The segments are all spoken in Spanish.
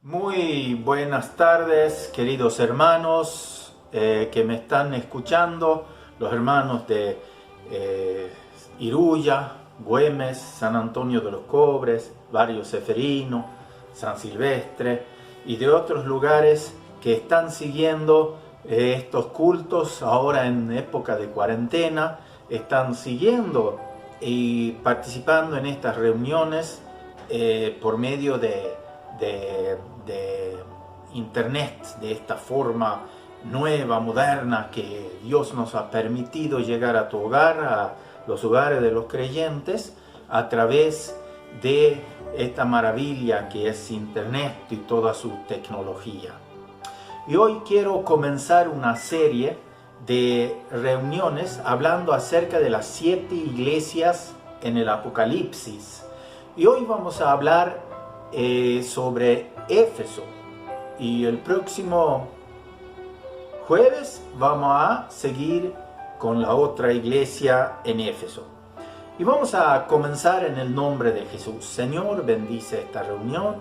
Muy buenas tardes, queridos hermanos que me están escuchando, los hermanos de Iruya, Güemes, San Antonio de los Cobres, Barrio Ceferino, San Silvestre y de otros lugares que están siguiendo estos cultos ahora en época de cuarentena, están siguiendo y participando en estas reuniones por medio de internet, de esta forma nueva, moderna que Dios nos ha permitido llegar a tu hogar, a los hogares de los creyentes, a través de esta maravilla que es internet y toda su tecnología. Y hoy quiero comenzar una serie de reuniones hablando acerca de las 7 iglesias en el Apocalipsis. Y hoy vamos a hablar sobre Éfeso, y el próximo jueves vamos a seguir con la otra iglesia en Éfeso. Y vamos a comenzar en el nombre de Jesús. Señor, bendice esta reunión,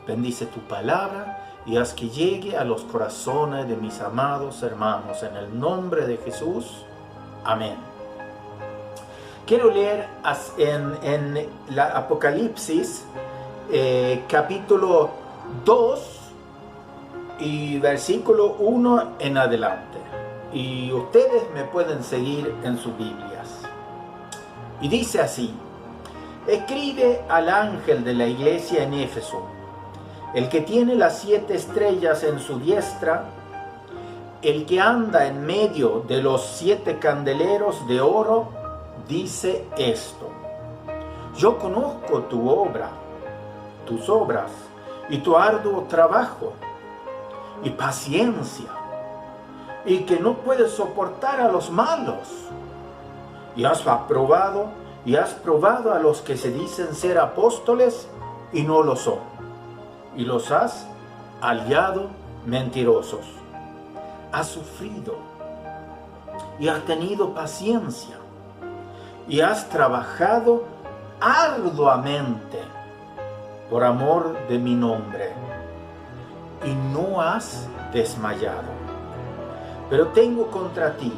bendice tu palabra y haz que llegue a los corazones de mis amados hermanos. En el nombre de Jesús, amén. Quiero leer en la Apocalipsis capítulo 2 y versículo 1 en adelante, y ustedes me pueden seguir en sus Biblias. Y dice así: escribe al ángel de la iglesia en Éfeso, el que tiene las 7 estrellas en su diestra, el que anda en medio de los 7 candeleros de oro, dice esto: yo conozco tu obra, tus obras y tu arduo trabajo y paciencia, y que no puedes soportar a los malos, y has probado a los que se dicen ser apóstoles y no lo son, y los has hallado mentirosos. Has sufrido y has tenido paciencia y has trabajado arduamente por amor de mi nombre, y no has desmayado. Pero tengo contra ti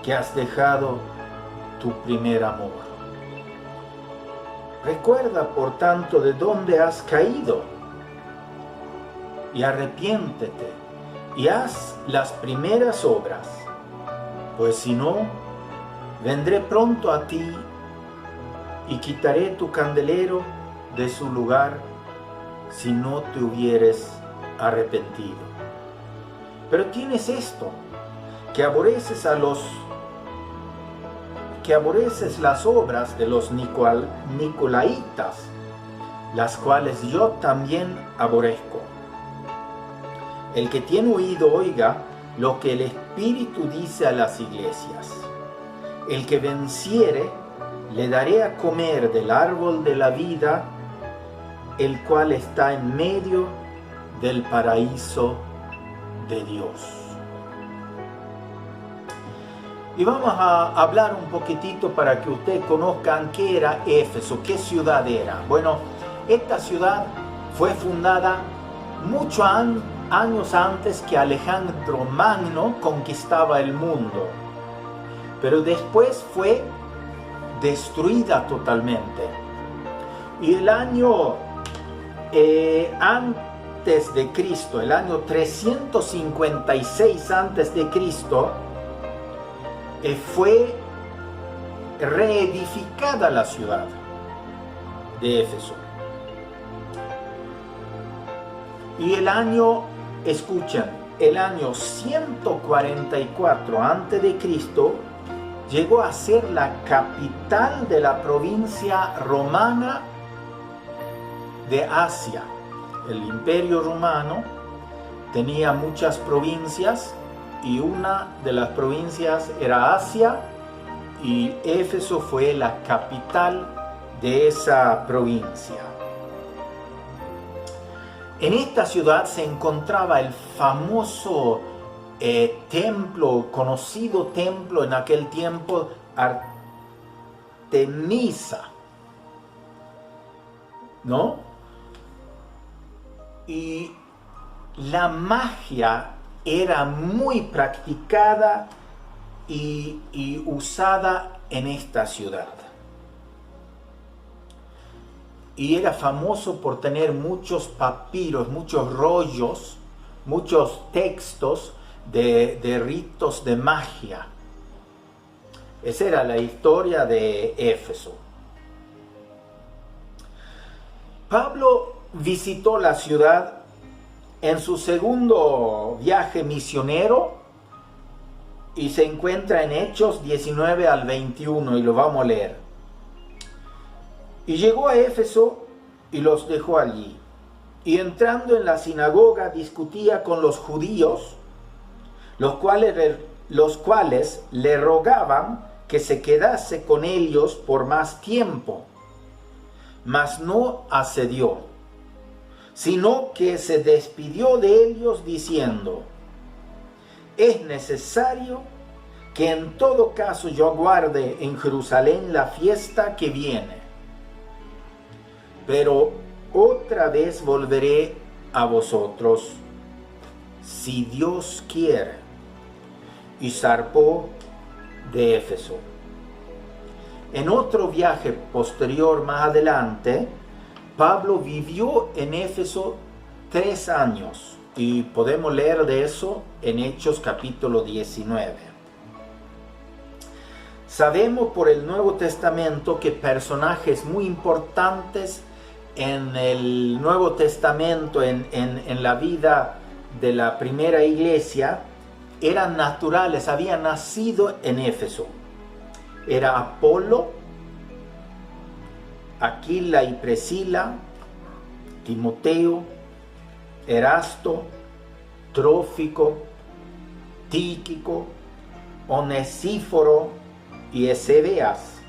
que has dejado tu primer amor. Recuerda, por tanto, de dónde has caído, y arrepiéntete, y haz las primeras obras, pues si no, vendré pronto a ti y quitaré tu candelero de su lugar si no te hubieres arrepentido. Pero tienes esto, que aborreces las obras de los nicolaitas, las cuales yo también aborrezco. El que tiene oído oiga lo que el Espíritu dice a las iglesias. El que venciere, le daré a comer del árbol de la vida, el cual está en medio del paraíso de Dios. Y vamos a hablar un poquitito para que ustedes conozcan qué era Éfeso, qué ciudad era. Bueno, esta ciudad fue fundada muchos años antes que Alejandro Magno conquistaba el mundo, pero después fue destruida totalmente. Y el año antes de Cristo, el año 356 antes de Cristo, fue reedificada la ciudad de Éfeso. Y el año 144 antes de Cristo llegó a ser la capital de la provincia romana de Asia. El Imperio Romano tenía muchas provincias y una de las provincias era Asia, y Éfeso fue la capital de esa provincia. En esta ciudad se encontraba el famoso conocido templo en aquel tiempo, Artemisa, ¿no? y la magia era muy practicada y usada en esta ciudad. Y era famoso por tener muchos papiros, muchos rollos, muchos textos de ritos de magia. Esa era la historia de Éfeso. Pablo visitó la ciudad en su segundo viaje misionero y se encuentra en Hechos 19 al 21 y lo vamos a leer. Y llegó a Éfeso y los dejó allí. Y entrando en la sinagoga discutía con los judíos, los cuales le rogaban que se quedase con ellos por más tiempo. Mas no accedió, sino que se despidió de ellos diciendo: es necesario que en todo caso yo aguarde en Jerusalén la fiesta que viene, pero otra vez volveré a vosotros, si Dios quiere. Y zarpó de Éfeso. En otro viaje posterior, más adelante, Pablo vivió en Éfeso 3 años y podemos leer de eso en Hechos capítulo 19. Sabemos por el Nuevo Testamento que personajes muy importantes en el Nuevo Testamento, en la vida de la primera iglesia, eran naturales, habían nacido en Éfeso. Era Apolo, Aquila y Priscila, Timoteo, Erasto, Trófico, Tíquico, Onesíforo y Esebeas.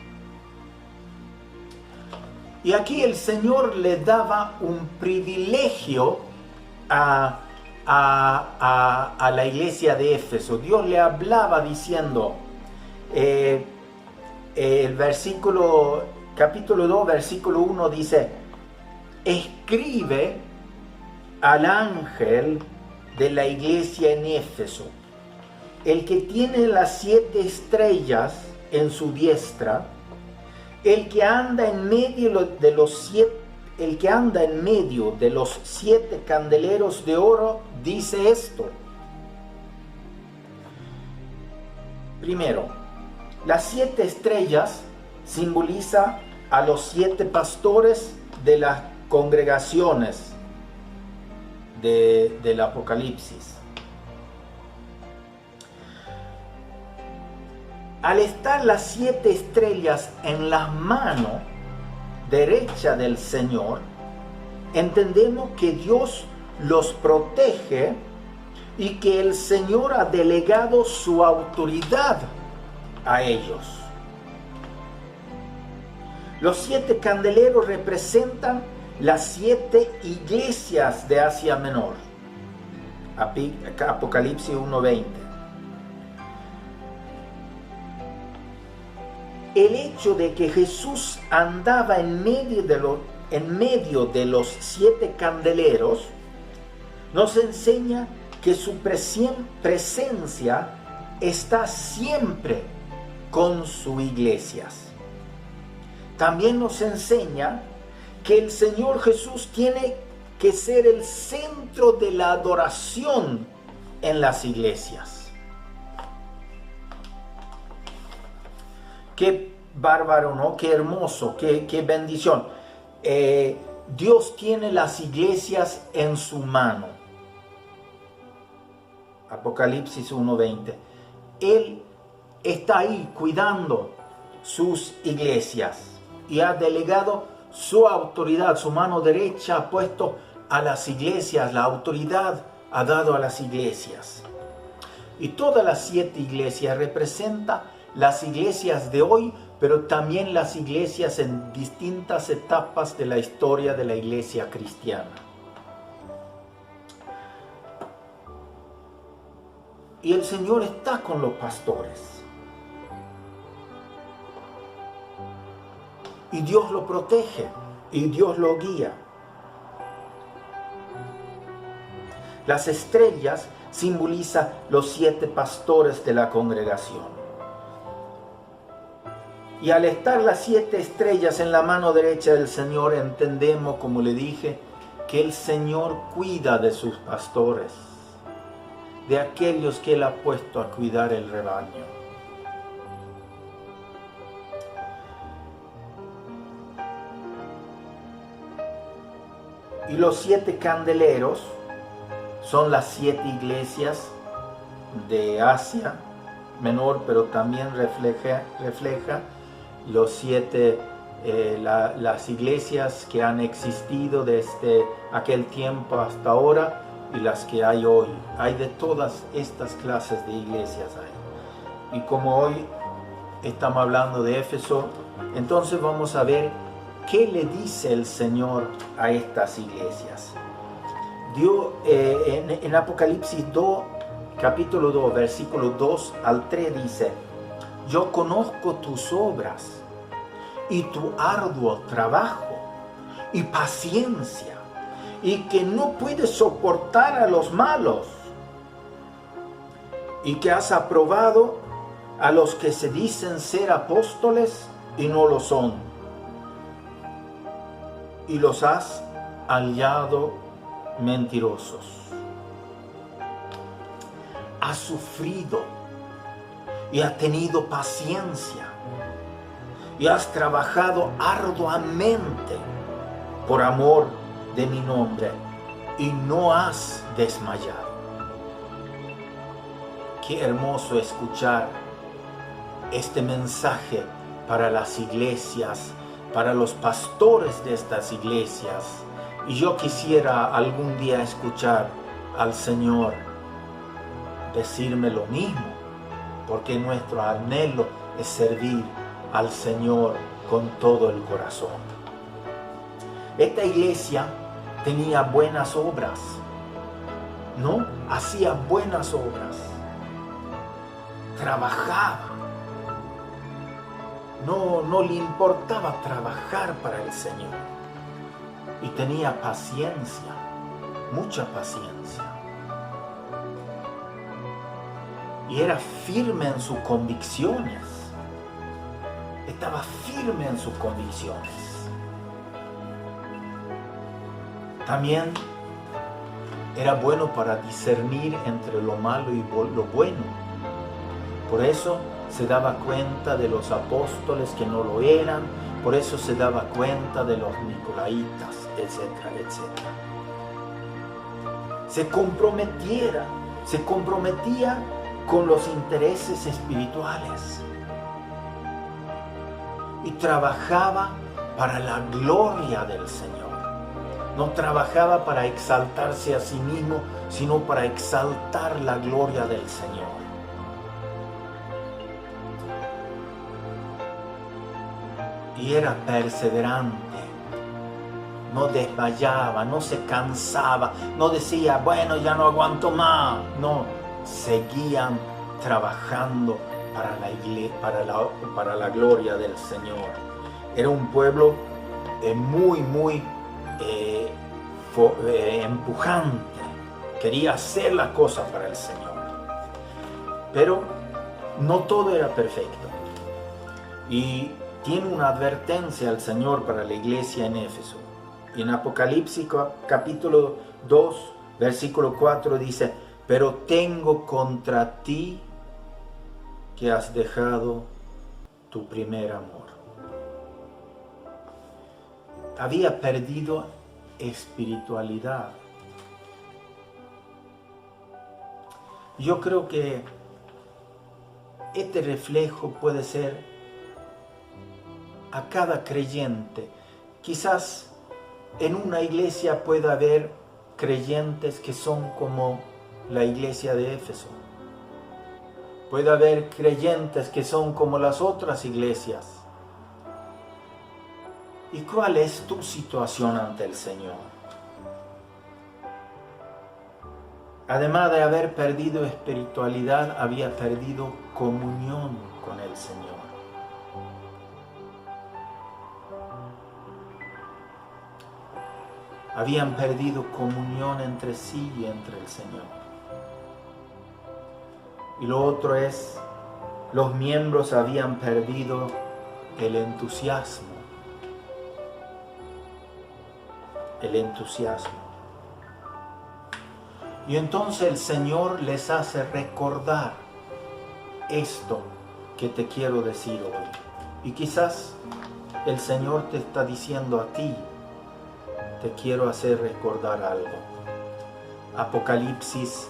Y aquí el Señor le daba un privilegio a la iglesia de Éfeso. Dios le hablaba diciendo, el capítulo 2, versículo 1 dice: escribe al ángel de la iglesia en Éfeso, el que tiene las 7 estrellas en su diestra, el que anda en medio de los 7 candeleros de oro, dice esto. Primero, las 7 estrellas simboliza a los 7 pastores de las congregaciones del Apocalipsis. Al estar las 7 estrellas en la mano derecha del Señor, entendemos que Dios los protege y que el Señor ha delegado su autoridad a ellos. Los 7 candeleros representan las 7 iglesias de Asia Menor. Apocalipsis 1:20. El hecho de que Jesús andaba en medio de los 7 candeleros nos enseña que su presencia está siempre con sus iglesias. También nos enseña que el Señor Jesús tiene que ser el centro de la adoración en las iglesias. Qué bárbaro, ¿no? Qué hermoso, qué bendición. Dios tiene las iglesias en su mano. Apocalipsis 1:20. Él está ahí cuidando sus iglesias y ha delegado su autoridad, su mano derecha ha puesto a las iglesias, la autoridad ha dado a las iglesias. Y todas las 7 iglesias representan las iglesias de hoy, pero también las iglesias en distintas etapas de la historia de la iglesia cristiana. Y el Señor está con los pastores. Y Dios lo protege y Dios lo guía. Las estrellas simbolizan los 7 pastores de la congregación. Y al estar las 7 estrellas en la mano derecha del Señor, entendemos, como le dije, que el Señor cuida de sus pastores, de aquellos que Él ha puesto a cuidar el rebaño. Y los 7 candeleros son las 7 iglesias de Asia Menor, pero también refleja los 7, las iglesias que han existido desde aquel tiempo hasta ahora y las que hay hoy. Hay de todas estas clases de iglesias hay. Y como hoy estamos hablando de Éfeso, entonces vamos a ver qué le dice el Señor a estas iglesias. Dios, en Apocalipsis 2, capítulo 2, versículo 2 al 3 dice: yo conozco tus obras y tu arduo trabajo y paciencia, y que no puedes soportar a los malos, y que has aprobado a los que se dicen ser apóstoles y no lo son, y los has hallado mentirosos. Has sufrido y has tenido paciencia y has trabajado arduamente por amor de mi nombre y no has desmayado. Qué hermoso escuchar este mensaje para las iglesias, para los pastores de estas iglesias. Y yo quisiera algún día escuchar al Señor decirme lo mismo, porque nuestro anhelo es servir al Señor con todo el corazón. Esta iglesia tenía buenas obras, ¿no? Hacía buenas obras, trabajaba, no le importaba trabajar para el Señor, y tenía paciencia, mucha paciencia, y era firme en sus convicciones, estaba firme en sus convicciones. También era bueno para discernir entre lo malo y lo bueno. Por eso se daba cuenta de los apóstoles que no lo eran, por eso se daba cuenta de los nicolaitas, etcétera, etcétera. Se comprometía con los intereses espirituales y trabajaba para la gloria del Señor. No trabajaba para exaltarse a sí mismo, sino para exaltar la gloria del Señor. Y era perseverante, no desmayaba, no se cansaba, no decía, bueno, ya no aguanto más. No, seguían trabajando para la gloria del Señor. Era un pueblo muy empujante, quería hacer las cosas para el Señor. Pero no todo era perfecto. Y tiene una advertencia al Señor para la iglesia en Éfeso. Y en Apocalipsis capítulo 2, versículo 4 dice: pero tengo contra ti que has dejado tu primer amor. Había perdido espiritualidad. Yo creo que este reflejo puede ser a cada creyente. Quizás en una iglesia pueda haber creyentes que son como la iglesia de Éfeso. Puede haber creyentes que son como las otras iglesias. ¿Y cuál es tu situación ante el Señor? Además de haber perdido espiritualidad, había perdido comunión con el Señor. habían perdido comunión entre sí y entre el Señor. Y lo otro es, los miembros habían perdido el entusiasmo. El entusiasmo. Y entonces el Señor les hace recordar esto que te quiero decir hoy. Y quizás el Señor te está diciendo a ti, te quiero hacer recordar algo. Apocalipsis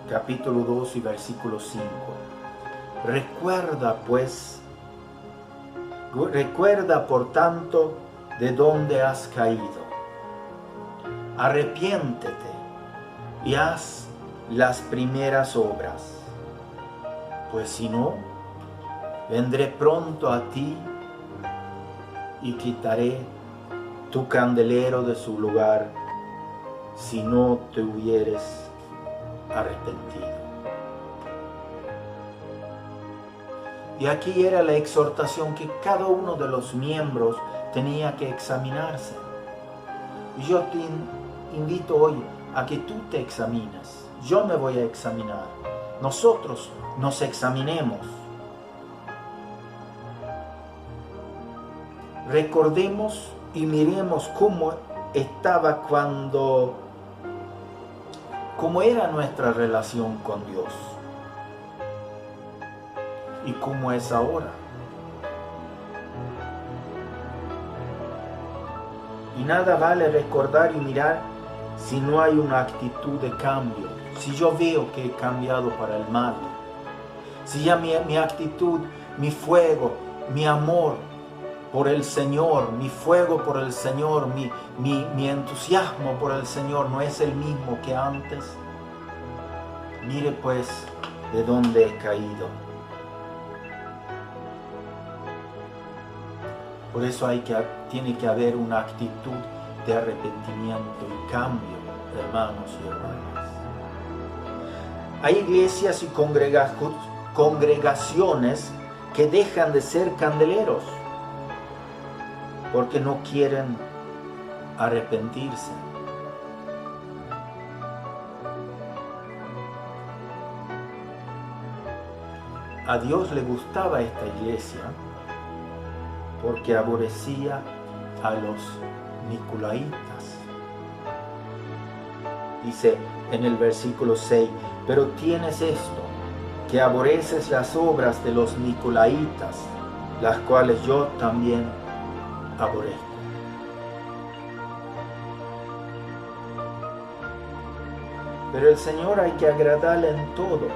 capítulo 2 y versículo 5. Recuerda por tanto de dónde has caído. Arrepiéntete y haz las primeras obras, pues si no, vendré pronto a ti y quitaré tu candelero de su lugar si no te hubieres arrepentido. Y aquí era la exhortación que cada uno de los miembros tenía que examinarse. Y yo te invito hoy a que tú te examines. Yo me voy a examinar. Nosotros nos examinemos. Recordemos y miremos cómo estaba cómo era nuestra relación con Dios y cómo es ahora. Y nada vale recordar y mirar si no hay una actitud de cambio. Si yo veo que he cambiado para el mal, si ya mi actitud, mi fuego, mi amor por el Señor, mi fuego por el Señor, mi entusiasmo por el Señor no es el mismo que antes, mire pues de dónde he caído. Por eso tiene que haber una actitud de arrepentimiento y cambio, hermanos y hermanas. Hay iglesias y congregaciones que dejan de ser candeleros porque no quieren arrepentirse. A Dios le gustaba esta iglesia porque aborrecía a los nicolaitas. Dice en el versículo 6, pero tienes esto, que aborreces las obras de los nicolaitas, las cuales yo también aborrezco. Pero el Señor hay que agradarle en todo.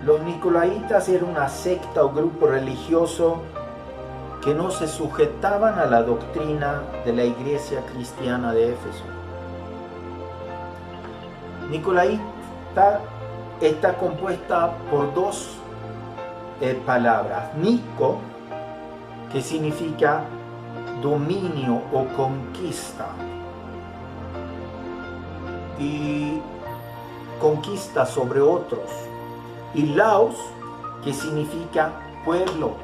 Los nicolaitas eran una secta o grupo religioso que no se sujetaban a la doctrina de la iglesia cristiana de Éfeso. Nicolaita está compuesta por dos palabras. Nico, que significa dominio o conquista, y conquista sobre otros, y laos, que significa pueblo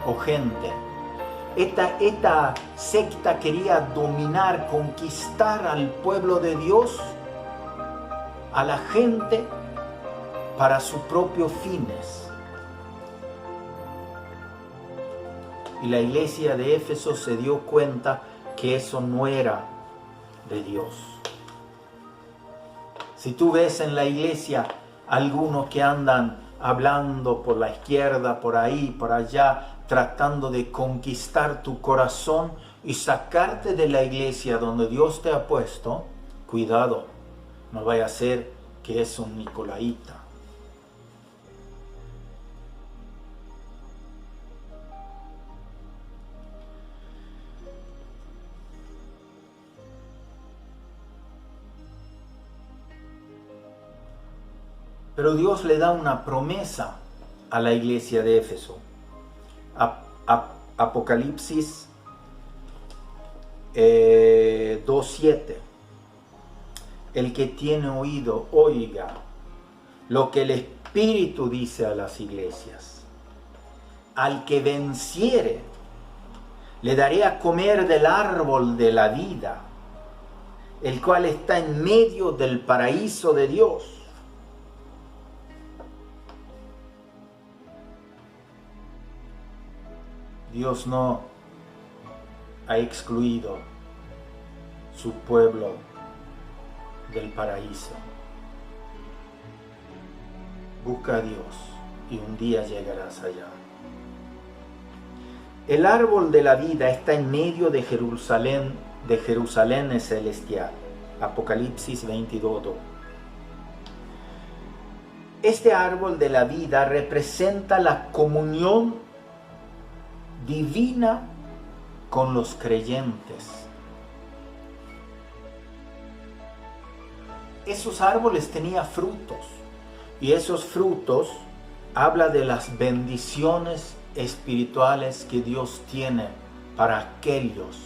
o gente. Esta secta quería dominar, conquistar al pueblo de Dios, a la gente, para sus propios fines. Y la iglesia de Éfeso se dio cuenta que eso no era de Dios. Si tú ves en la iglesia algunos que andan hablando por la izquierda, por ahí, por allá, tratando de conquistar tu corazón y sacarte de la iglesia donde Dios te ha puesto, cuidado, no vaya a ser que es un nicolaíta. Pero Dios le da una promesa a la iglesia de Éfeso. Apocalipsis 2:7. El que tiene oído, oiga lo que el Espíritu dice a las iglesias. Al que venciere, Le daré a comer del árbol de la vida, el cual está en medio del paraíso de Dios. Dios no ha excluido su pueblo del paraíso. Busca a Dios y un día llegarás allá. El árbol de la vida está en medio de Jerusalén celestial. Apocalipsis 22:2. Este árbol de la vida representa la comunión divina con los creyentes. Esos árboles tenían frutos, y esos frutos habla de las bendiciones espirituales que Dios tiene para aquellos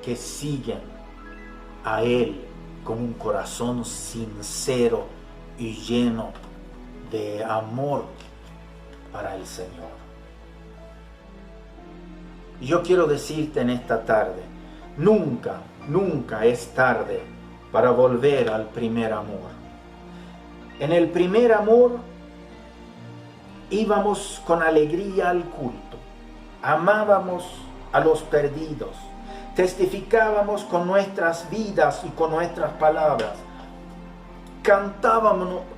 que siguen a Él con un corazón sincero y lleno de amor para el Señor. Yo quiero decirte en esta tarde, nunca es tarde para volver al primer amor. En el primer amor íbamos con alegría al culto, amábamos a los perdidos, testificábamos con nuestras vidas y con nuestras palabras,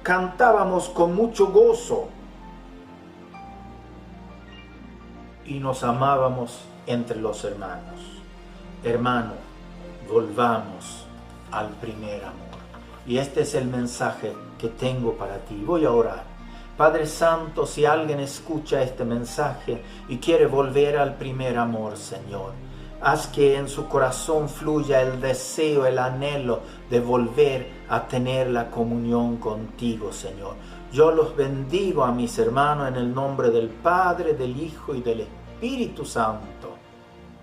cantábamos con mucho gozo y nos amábamos entre los hermanos. Hermano, volvamos al primer amor. Y este es el mensaje que tengo para ti. Voy a orar. Padre Santo, si alguien escucha este mensaje y quiere volver al primer amor, Señor, haz que en su corazón fluya el deseo, el anhelo de volver a tener la comunión contigo, Señor. Yo los bendigo a mis hermanos en el nombre del Padre, del Hijo y del Espíritu Santo.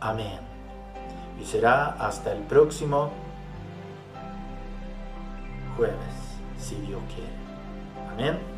Amén. Y será hasta el próximo jueves, si Dios quiere. Amén.